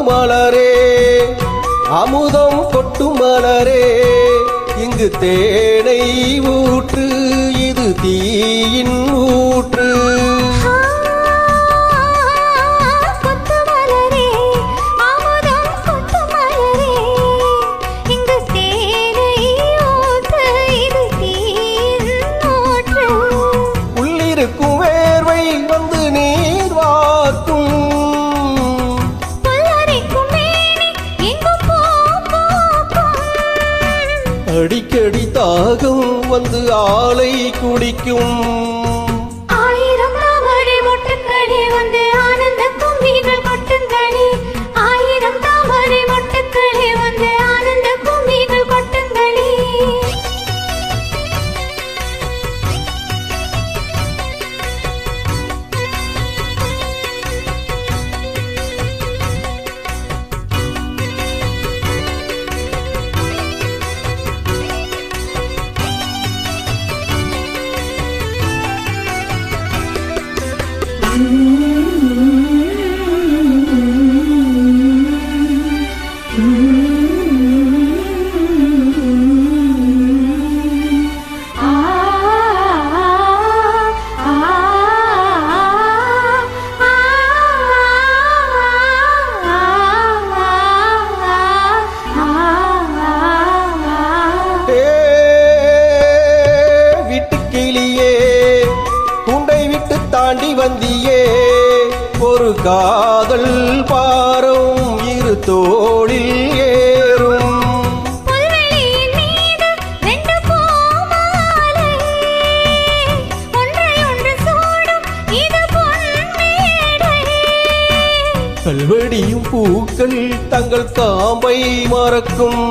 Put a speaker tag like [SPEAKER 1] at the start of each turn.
[SPEAKER 1] மலரே அமுதம் கொட்டும் மலரே இங்கு தேனை ஊற்று இது தீயின் ஊற்று உள்ளிருக்கும் வேர்வை வந்து நீர் வார்க்கும் அடிக்கடி தாகம் வந்து ஆளை குடிக்கும்
[SPEAKER 2] ஆயிரம் தாமரை மொட்டுக்களே வந்து ஆனந்த கும்மிகள் கொட்டுங்களே ஆயிரம் தாமரை மொட்டுக்களே வந்து ஆனந்த கும்மிகள் கொட்டுங்களே
[SPEAKER 1] வீட்டுக்கிளியே கூண்டை விட்டு தாண்டி வந்தியே ஒரு காதல் பாரம் இரு தோளில் ஏறும் கல்வெடியும் பூக்கள் தங்கள் காம்பை மறக்கும்